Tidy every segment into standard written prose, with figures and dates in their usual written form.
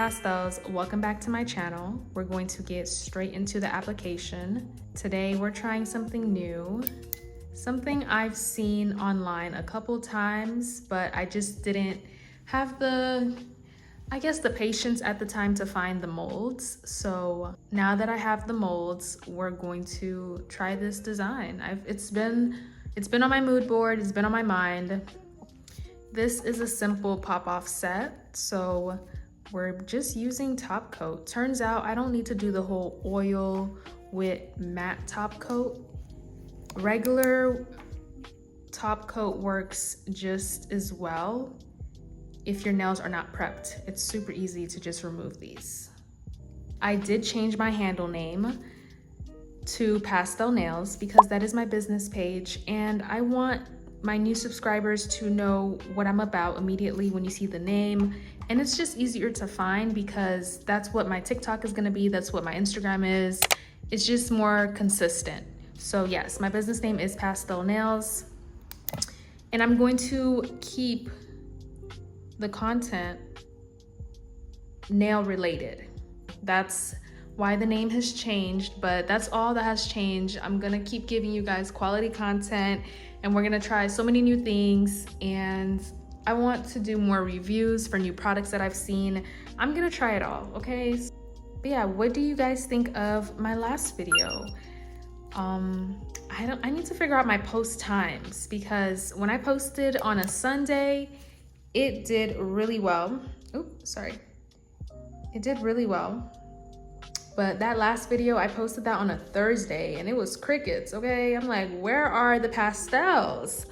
pastels, welcome back to my channel. We're going to get straight into the application. Today we're trying something new, something I've seen online a couple times, but I just didn't have the patience at the time to find the molds. So now that I have the molds, we're going to try this design. It's been on my mood board, it's been on my mind. This is a simple pop-off set, so we're just using top coat. Turns out I don't need to do the whole oil with matte top coat. Regular top coat works just as well if your nails are not prepped. It's super easy to just remove these. I did change my handle name to Pastel Nails because that is my business page, and I want my new subscribers to know what I'm about immediately when you see the name. And it's just easier to find because that's what my TikTok is gonna be, that's what my Instagram is. It's just more consistent. So yes, my business name is Pastel Nails, and I'm going to keep the content nail related. That's why the name has changed, but that's all that has changed. I'm gonna keep giving you guys quality content, and we're gonna try so many new things, and I want to do more reviews for new products that I've seen. I'm gonna try it all, okay? But yeah, what do you guys think of my last video? I need to figure out my post times, because when I posted on a Sunday, it did really well. Oops, sorry. It did really well. But that last video, I posted that on a Thursday and it was crickets, okay? I'm like, where are the pastels?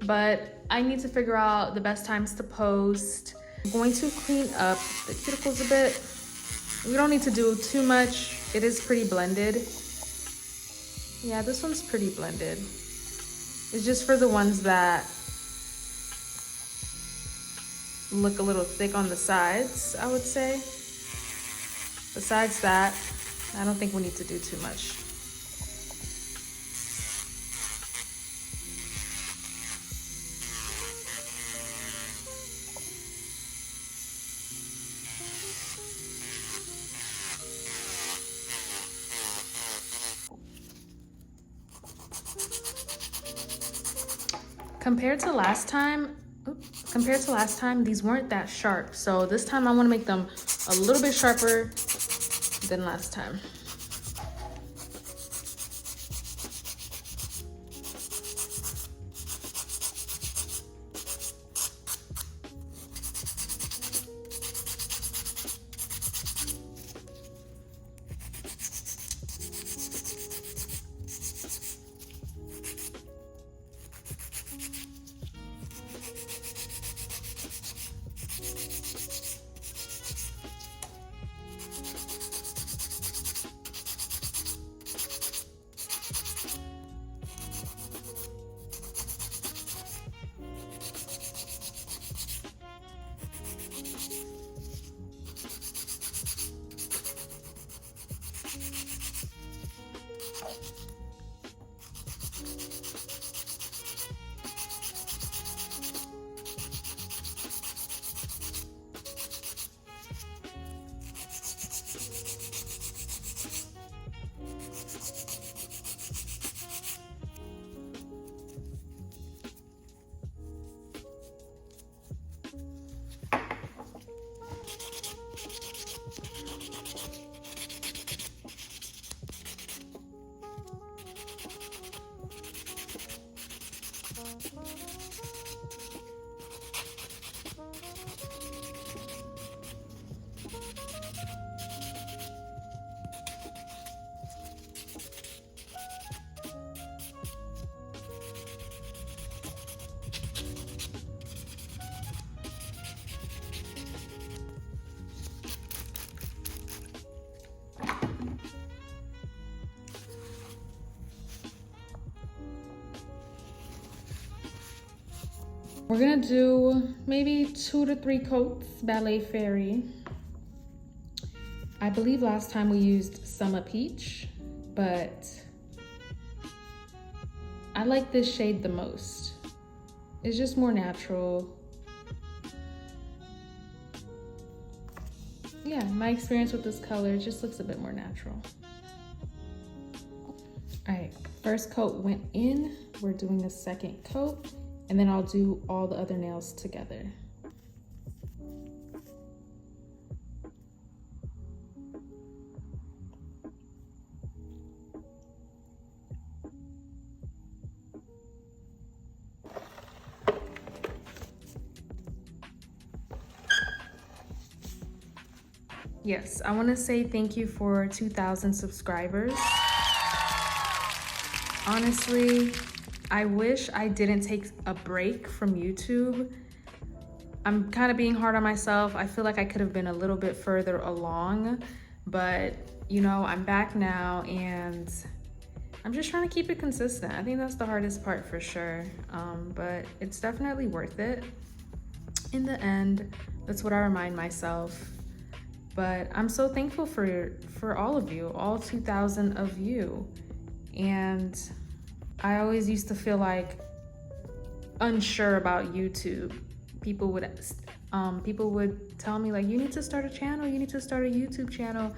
But I need to figure out the best times to post. I'm going to clean up the cuticles a bit. We don't need to do too much. It is pretty blended. Yeah, this one's pretty blended. It's just for the ones that look a little thick on the sides, I would say. Besides that, I don't think we need to do too much. Compared to last time, these weren't that sharp. So this time I want to make them a little bit sharper than last time. We're gonna do maybe 2 to 3 coats Ballet Fairy. I believe last time we used Summer Peach, but I like this shade the most. It's just more natural. yeah, my experience with this color just looks a bit more natural. All right, first coat went in. We're doing a second coat, and then I'll do all the other nails together. Yes, I want to say thank you for 2,000 subscribers. Honestly, I wish I didn't take a break from YouTube. I'm kind of being hard on myself. I feel like I could have been a little bit further along, but you know, I'm back now and I'm just trying to keep it consistent. I think that's the hardest part for sure, but it's definitely worth it. In the end, that's what I remind myself. But I'm so thankful for all of you, all 2,000 of you. And I always used to feel like unsure about YouTube. People would tell me like, you need to start a channel, you need to start a YouTube channel.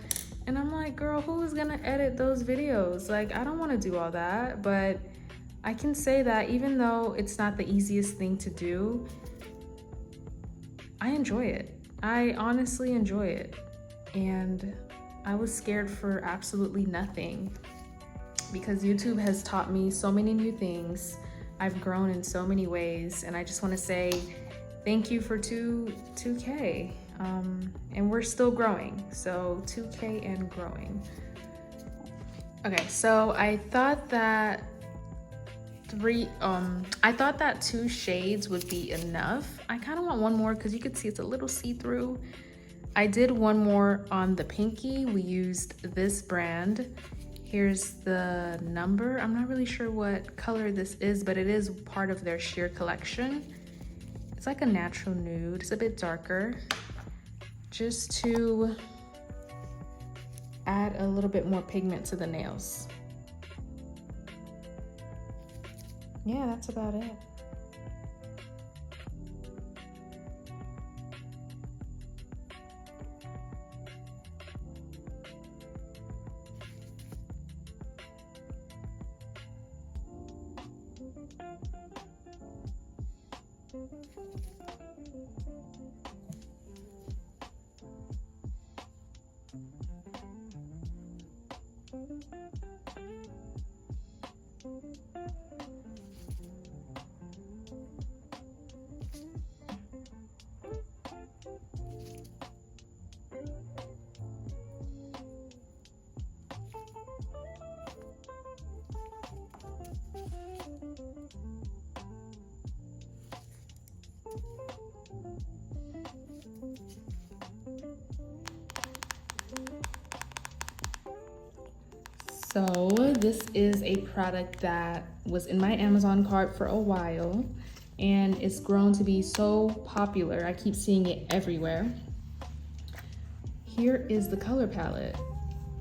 And I'm like, girl, who is gonna edit those videos? Like, I don't wanna do all that, but I can say that even though it's not the easiest thing to do, I enjoy it. I honestly enjoy it. And I was scared for absolutely nothing because YouTube has taught me so many new things. I've grown in so many ways, and I just want to say thank you for 2K. And we're still growing, so 2K and growing. Okay, so I thought that 2 shades would be enough. I kind of want one more because you can see it's a little see-through. I did one more on the pinky. We used this brand. Here's the number. I'm not really sure what color this is, but it is part of their sheer collection. It's like a natural nude. It's a bit darker, just to add a little bit more pigment to the nails. Yeah, that's about it. So this is a product that was in my Amazon cart for a while, and it's grown to be so popular. I keep seeing it everywhere. Here is the color palette.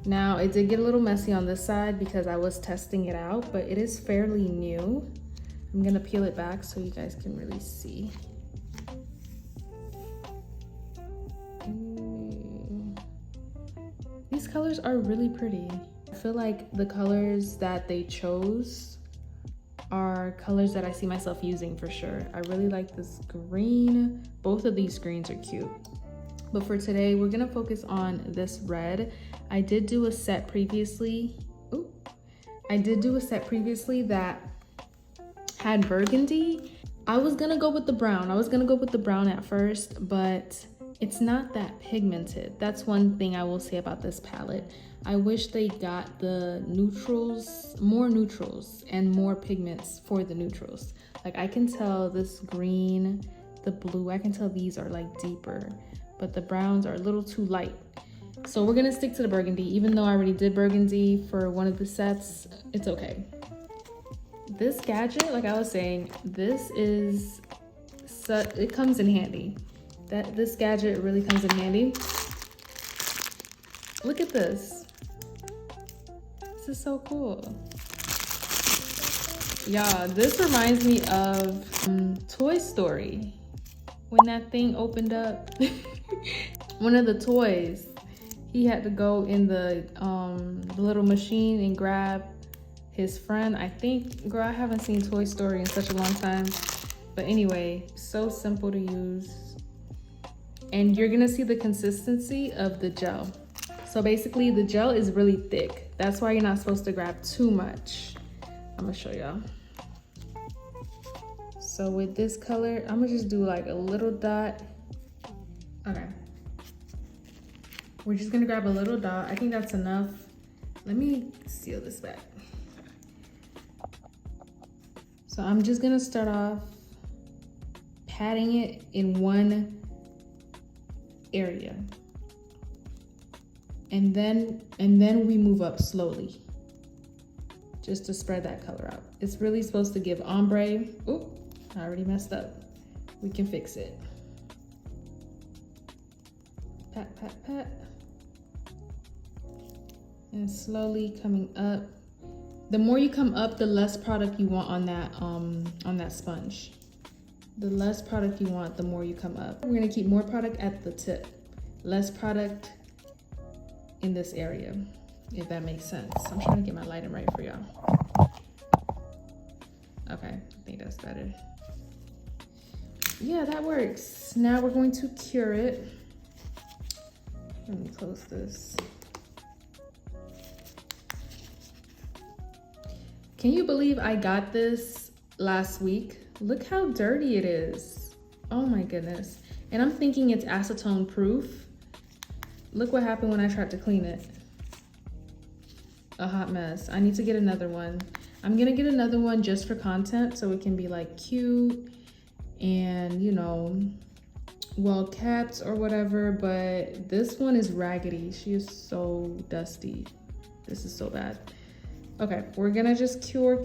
Now, it did get a little messy on this side because I was testing it out, but it is fairly new. I'm gonna peel it back so you guys can really see. These colors are really pretty. I feel like the colors that they chose are colors that I see myself using for sure. I really like this green. Both of these greens are cute. But for today, we're gonna focus on this red. I did do a set previously. That had burgundy. I was gonna go with the brown. At first, but it's not that pigmented. That's one thing I will say about this palette. I wish they got the neutrals, more neutrals and more pigments for the neutrals. Like I can tell this green, the blue, I can tell these are like deeper, but the browns are a little too light. So we're gonna stick to the burgundy. Even though I already did burgundy for one of the sets, it's okay. This gadget, like I was saying, it comes in handy. This gadget really comes in handy. Look at this. This is so cool. Y'all, this reminds me of Toy Story. When that thing opened up. one of the toys. He had to go in the little machine and grab his friend. I think, girl, I haven't seen Toy Story in such a long time. But anyway, so simple to use. And you're gonna see the consistency of the gel. So basically the gel is really thick. That's why you're not supposed to grab too much. I'm gonna show y'all. So with this color, I'm gonna just do like a little dot. Okay. We're just gonna grab a little dot. I think that's enough. Let me seal this back. So I'm just gonna start off patting it in one area. And then we move up slowly, just to spread that color out. It's really supposed to give ombre. Oop, I already messed up. We can fix it. Pat, pat, pat. And slowly coming up. The more you come up, the less product you want on that sponge. The less product you want, the more you come up. We're gonna keep more product at the tip, less product in this area, if that makes sense. I'm trying to get my lighting right for y'all. Okay, I think that's better. Yeah, that works. Now we're going to cure it. Let me close this. Can you believe I got this last week? Look how dirty it is. Oh my goodness. And I'm thinking it's acetone proof. Look what happened when I tried to clean it. A hot mess. I need to get another one. I'm gonna get another one just for content so it can be like cute and, you know, well kept or whatever, but this one is raggedy. She is so dusty. This is so bad. Okay, we're gonna just cure,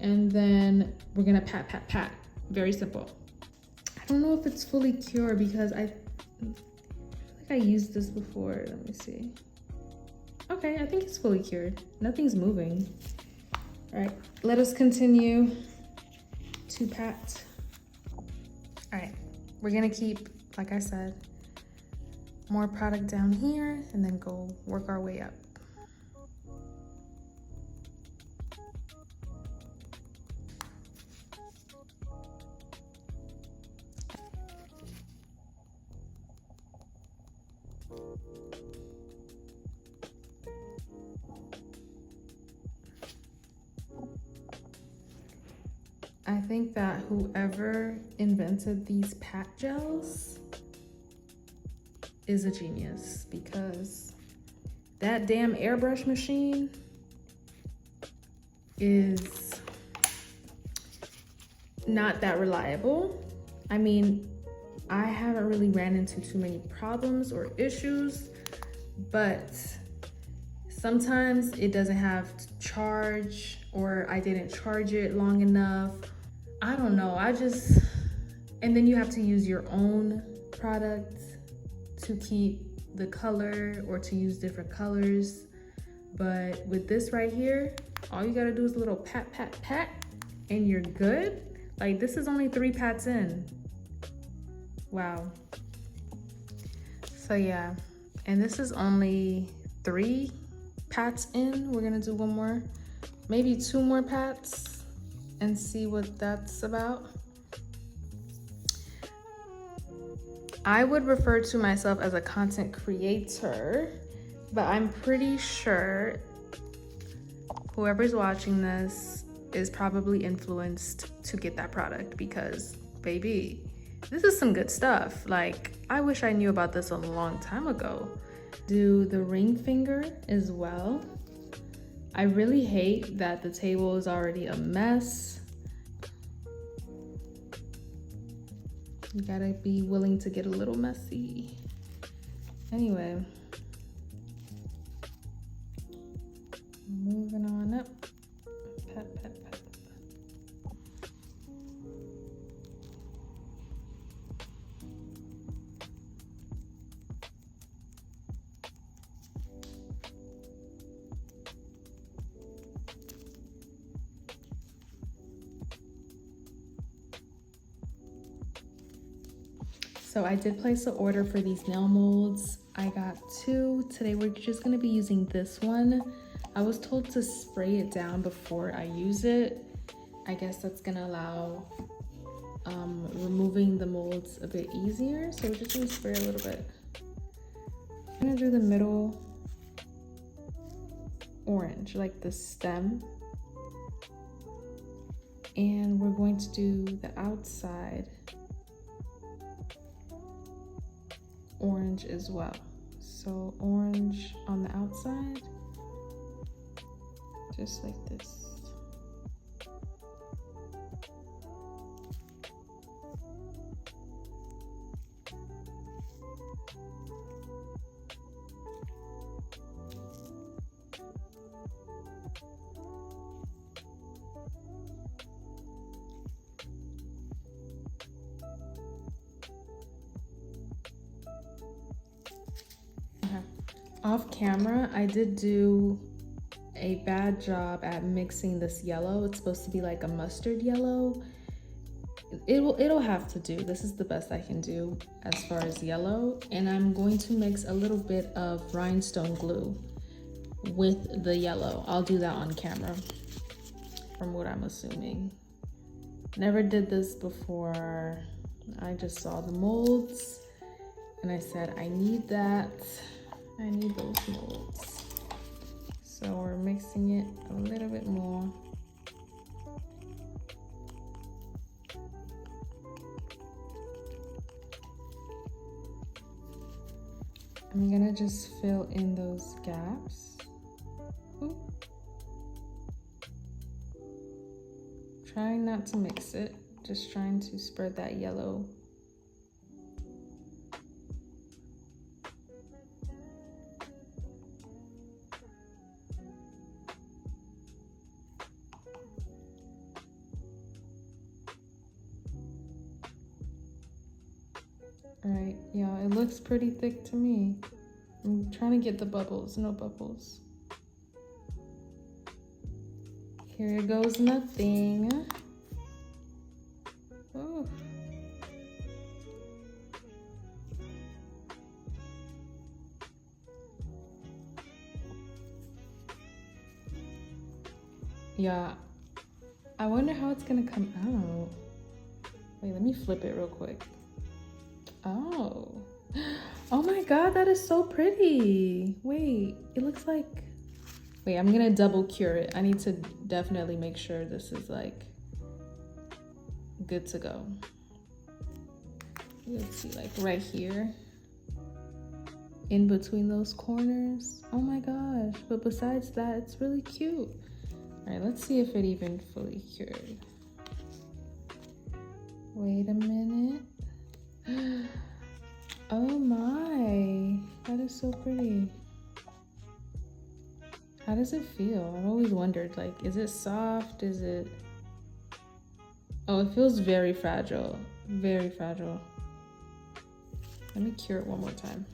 and then we're gonna pat, pat, pat. Very simple. I don't know if it's fully cured because I feel like I used this before. Let me see. Okay, I think it's fully cured. Nothing's moving. All right, let us continue to pat. All right, we're gonna keep, like I said, more product down here and then go work our way up. I think that whoever invented these pat gels is a genius, because that damn airbrush machine is not that reliable. I mean, I haven't really ran into too many problems or issues, but sometimes it doesn't have to charge, or I didn't charge it long enough. I don't know, and then you have to use your own product to keep the color or to use different colors. But with this right here, all you gotta do is a little pat, pat, pat, and you're good. Like, this is only 3 pats in. Wow. So yeah, and this is only 3 pats in. We're gonna do one more, maybe 2 more pats and see what that's about. I would refer to myself as a content creator, but I'm pretty sure whoever's watching this is probably influenced to get that product, because baby, this is some good stuff. Like, I wish I knew about this a long time ago. Do the ring finger as well. I really hate that the table is already a mess. You gotta be willing to get a little messy. Anyway, moving on up. Pat, pat, pat. So I did place an order for these nail molds. I got 2. Today we're just gonna be using this one. I was told to spray it down before I use it. I guess that's gonna allow removing the molds a bit easier. So we're just gonna spray a little bit. I'm gonna do the middle orange, like the stem. And we're going to do the outside orange as well. So orange on the outside, just like this. Off camera, I did do a bad job at mixing this yellow. It's supposed to be like a mustard yellow. It'll have to do. This is the best I can do as far as yellow. And I'm going to mix a little bit of rhinestone glue with the yellow. I'll do that on camera, from what I'm assuming. Never did this before. I just saw the molds and I said, I need that. I need those molds. So we're mixing it a little bit more. I'm gonna just fill in those gaps. Ooh. Trying not to mix it, just trying to spread that yellow. All right, yeah, it looks pretty thick to me. I'm trying to get the bubbles, no bubbles. Here goes nothing. Oh. Yeah, I wonder how it's gonna come out. Wait, let me flip it real quick. Oh, oh my God, that is so pretty. Wait, it looks like, wait, I'm gonna double cure it. I need to definitely make sure this is like good to go. Let's see, like right here, in between those corners. Oh my gosh, but besides that, it's really cute. All right, let's see if it even fully cured. Wait a minute. Oh my, that is so pretty. How does it feel? I've always wondered, like, is it soft? Is it... Oh, it feels very fragile, very fragile. Let me cure it one more time.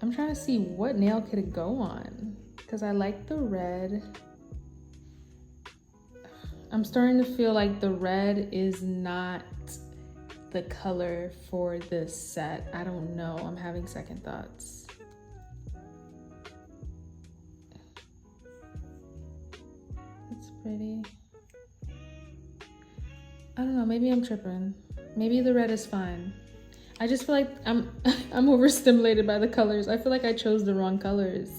I'm trying to see what nail could it go on, because I like the red. I'm starting to feel like the red is not the color for this set. I don't know, I'm having second thoughts. That's pretty. I don't know, maybe I'm tripping. Maybe the red is fine. I just feel like I'm overstimulated by the colors. I feel like I chose the wrong colors.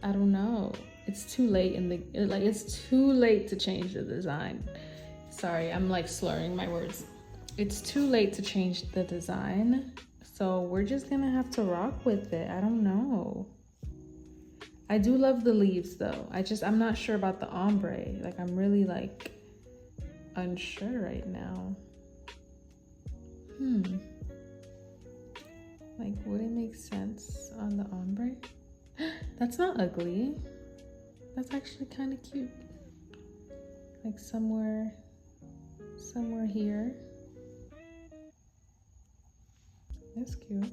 I don't know. It's too late in the, like, it's too late to change the design. Sorry, I'm like slurring my words. It's too late to change the design. So we're just gonna have to rock with it. I don't know. I do love the leaves though. I'm not sure about the ombre. Like, I'm really like unsure right now. Like, would it make sense on the ombre? That's not ugly. That's actually kind of cute. Like somewhere here. That's cute.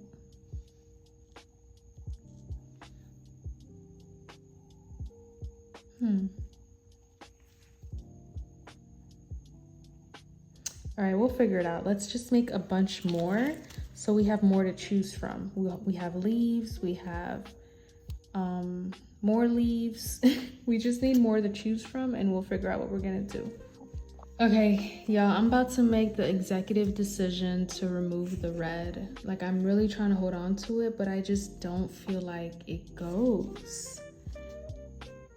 All right, we'll figure it out. Let's just make a bunch more so we have more to choose from. We have leaves, we have more leaves. We just need more to choose from and we'll figure out what we're gonna do. Okay, y'all, I'm about to make the executive decision to remove the red. Like, I'm really trying to hold on to it, but I just don't feel like it goes.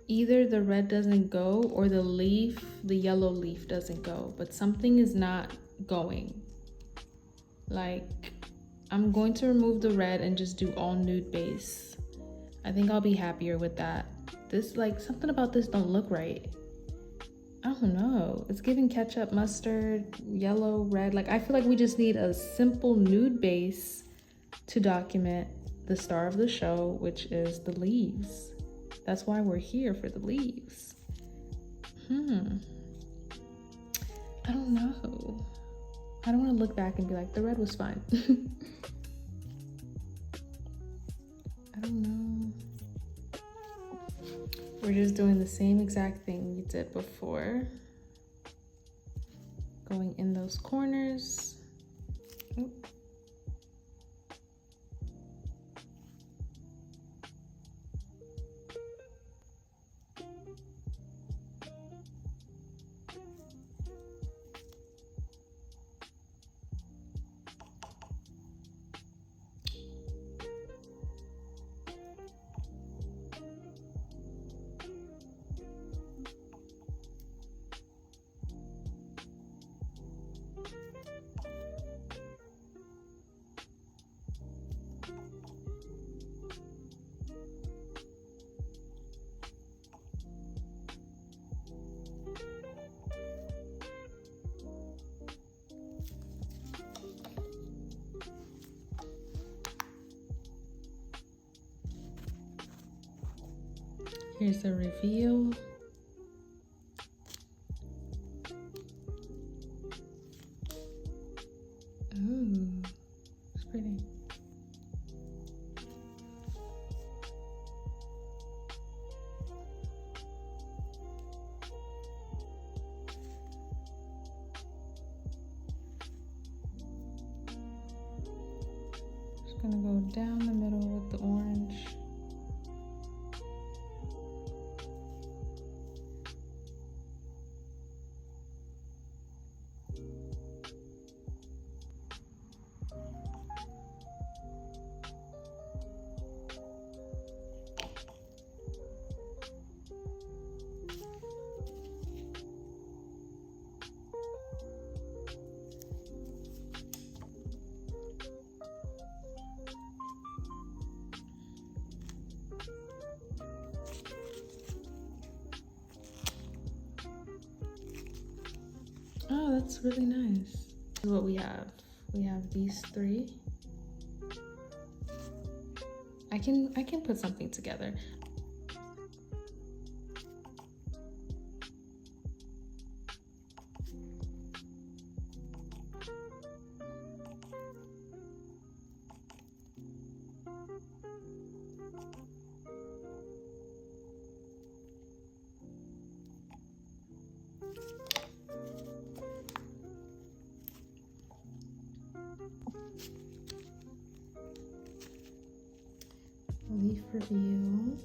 Either the red doesn't go or the yellow leaf doesn't go, but something is not going. Like, I'm going to remove the red and just do all nude base. I think I'll be happier with that. This, like, something about this don't look right. I don't know. It's giving ketchup, mustard, yellow, red. Like, I feel like we just need a simple nude base to document the star of the show, which is the leaves. That's why we're here, for the leaves. I don't know. I don't want to look back and be like, the red was fine. I don't know. We're just doing the same exact thing we did before. Going in those corners. Oop. Here's the reveal. Ooh, it's pretty. Just gonna go down the middle with the orange. Oh, that's really nice. This is what we have. We have these three. I can put something together. Leaf reveal.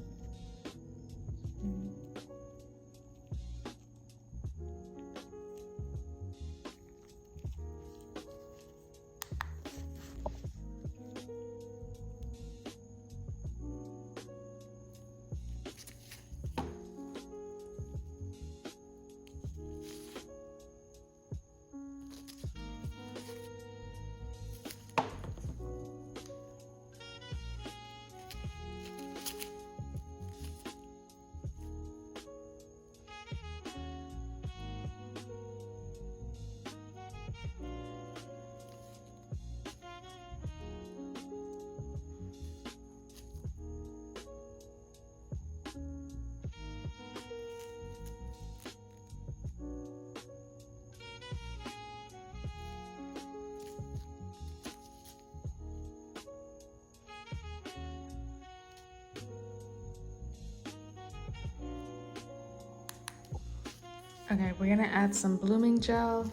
Okay, we're gonna add some blooming gel.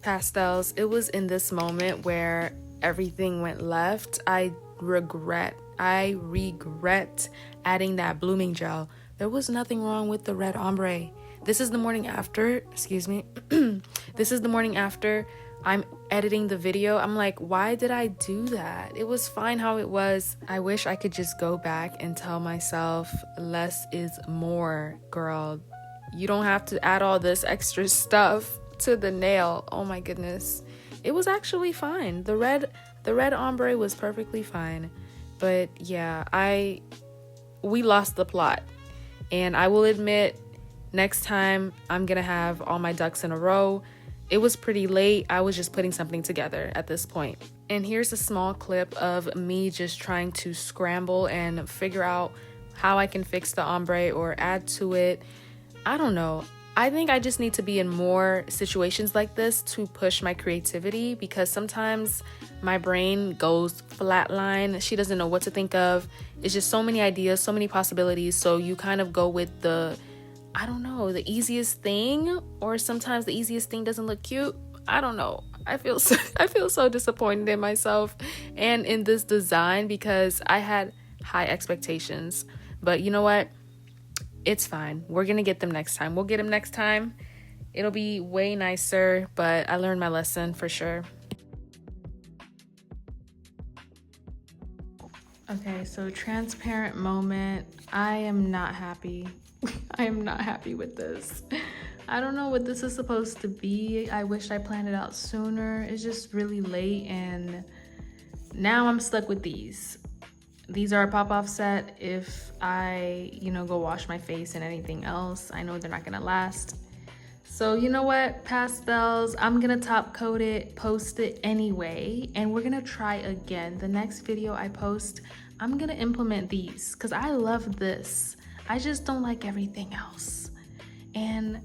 Pastels, it was in this moment where everything went left. I regret adding that blooming gel. There was nothing wrong with the red ombre. This is the morning after, excuse me. This is the morning after I'm editing the video. I'm like, why did I do that? It was fine how it was. I wish I could just go back and tell myself less is more, girl. You don't have to add all this extra stuff to the nail. Oh my goodness. It was actually fine. The red ombre was perfectly fine. But yeah, we lost the plot. And I will admit, next time I'm gonna have all my ducks in a row. It was pretty late. I was just putting something together at this point. And here's a small clip of me just trying to scramble and figure out how I can fix the ombre or add to it. I don't know. I think I just need to be in more situations like this to push my creativity, because sometimes my brain goes flatline. She doesn't know what to think of. It's just so many ideas, so many possibilities. So you kind of go with the easiest thing, or sometimes the easiest thing doesn't look cute. I don't know. I feel so disappointed in myself and in this design because I had high expectations. But you know what? It's fine. We're gonna get them next time. We'll get them next time. It'll be way nicer, but I learned my lesson for sure. Okay, so transparent moment. I am not happy. I am not happy with this. I don't know what this is supposed to be. I wish I planned it out sooner. It's just really late and now I'm stuck with these. These are a pop-off set. If I, go wash my face and anything else, I know they're not gonna last. So you know what, pastels, I'm gonna top coat it, post it anyway, and we're gonna try again. The next video I post, I'm gonna implement these because I love this. I just don't like everything else. And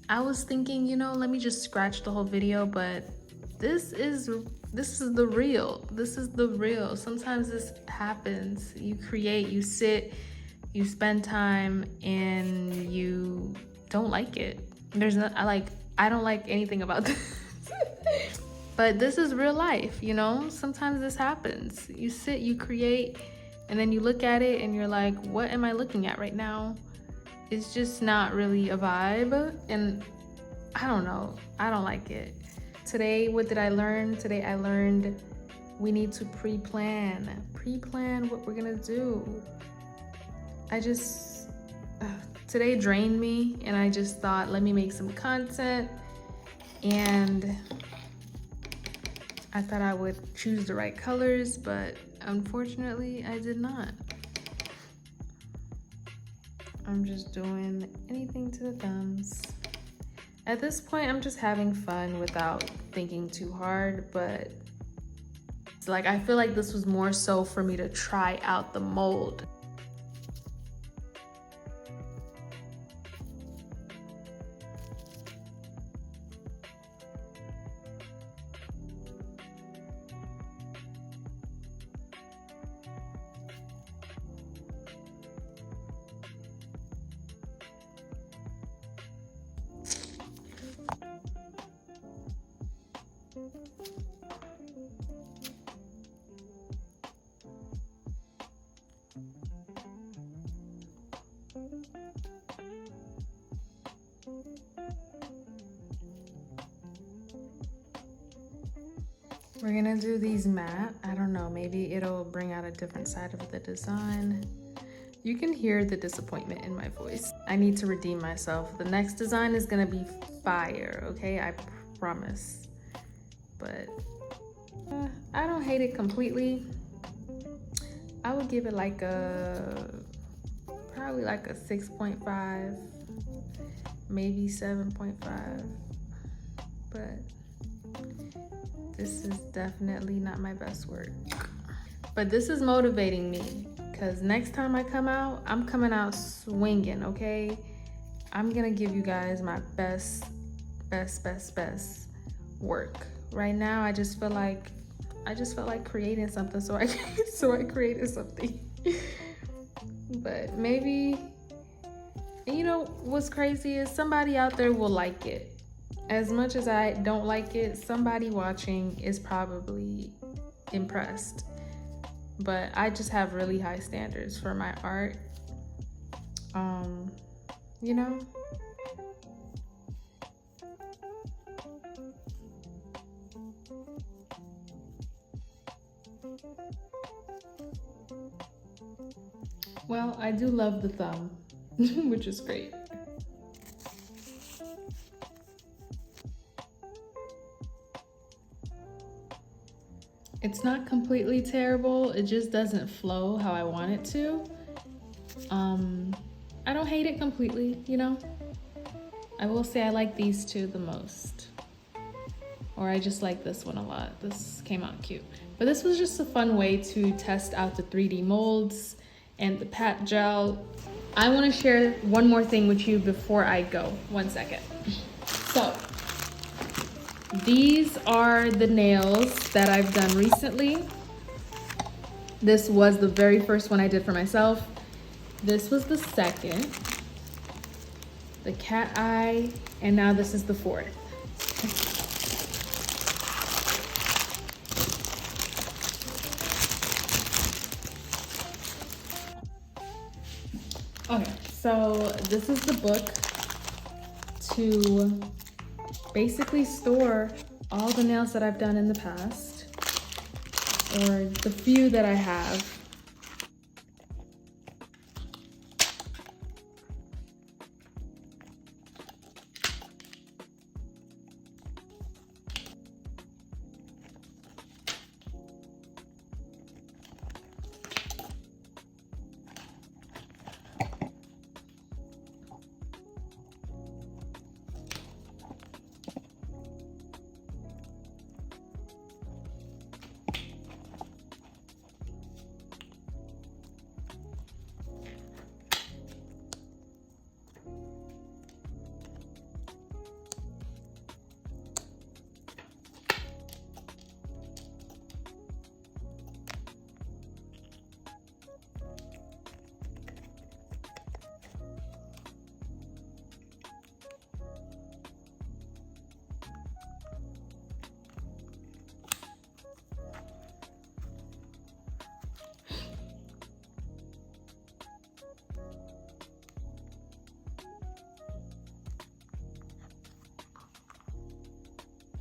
I was thinking, let me just scratch the whole video, but this is the real. This is the real. Sometimes this happens. You create, you sit, you spend time, and you don't like it. I don't like anything about this. But this is real life, Sometimes this happens. You sit, you create, and then you look at it and you're like, what am I looking at right now? It's just not really a vibe. And I don't know. I don't like it. Today, what did I learn? Today I learned we need to pre-plan what we're gonna do. Today drained me, and I just thought, let me make some content, and I thought I would choose the right colors, but unfortunately I did not. I'm just doing anything to the thumbs. At this point, I'm just having fun without thinking too hard, but it's like I feel like this was more so for me to try out the mold. We're gonna do these matte. I don't know, maybe it'll bring out a different side of the design. You can hear the disappointment in my voice. I need to redeem myself. The next design is gonna be fire, okay? I promise. But I don't hate it completely. I would give it probably like a 6.5, maybe 7.5. But this is definitely not my best work. But this is motivating me, because next time I come out, I'm coming out swinging, okay? I'm gonna give you guys my best work. Right now, I just felt like creating something, so I created something. But maybe, and what's crazy is somebody out there will like it. As much as I don't like it, somebody watching is probably impressed. But I just have really high standards for my art. You know? Well, I do love the thumb, which is great. It's not completely terrible, it just doesn't flow how I want it to. I don't hate it completely, you know? I will say I like these two the most. Or I just like this one a lot. This came out cute. But this was just a fun way to test out the 3D molds and the Pat Gel. I want to share one more thing with you before I go. 1 second. So, these are the nails that I've done recently. This was the very first one I did for myself. This was the second, the cat eye, and now this is the fourth. Okay, so this is the book to basically store all the nails that I've done in the past, or the few that I have.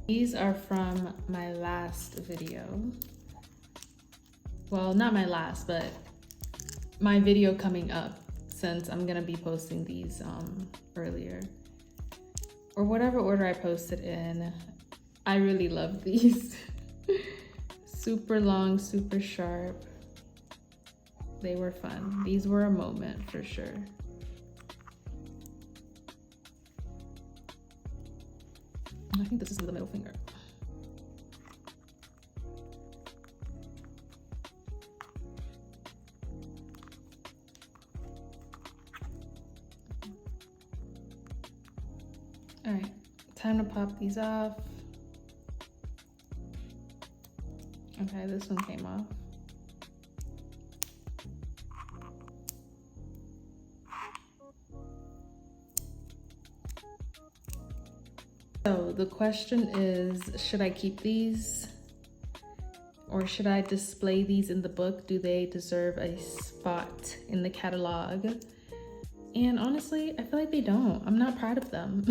These are from my last video. Well, not my last, but my video coming up, since I'm gonna be posting these earlier. Or whatever order I posted in. I really love these. Super long, super sharp. They were fun. These were a moment for sure. I think this is the middle finger. All right, time to pop these off. Okay, this one came off. So the question is, should I keep these or should I display these in the book? Do they deserve a spot in the catalog? And honestly, I feel like they don't. I'm not proud of them.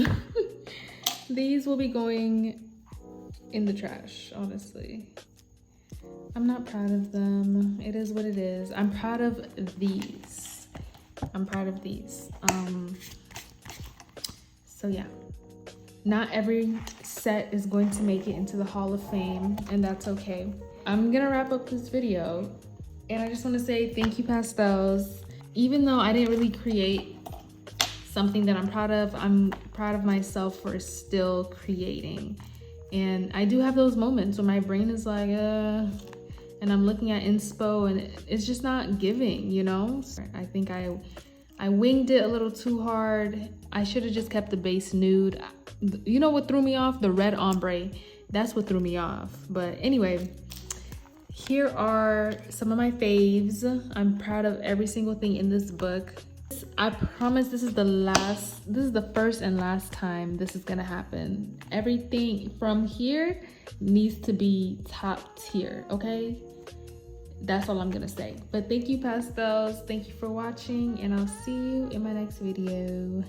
These will be going in the trash, honestly. I'm not proud of them. It is what it is. I'm proud of these. I'm proud of these. So yeah. Not every set is going to make it into the Hall of Fame, and that's okay. I'm gonna wrap up this video, and I just wanna say thank you, pastels. Even though I didn't really create something that I'm proud of myself for still creating. And I do have those moments when my brain is like, and I'm looking at inspo and it's just not giving, you know? I think I winged it a little too hard. I should have just kept the base nude. You know what threw me off? The red ombre. That's what threw me off. But anyway, here are some of my faves. I'm proud of every single thing in this book. I promise this is the first and last time this is gonna happen. Everything from here needs to be top tier, okay? That's all I'm gonna say. But thank you, pastels. Thank you for watching, and I'll see you in my next video.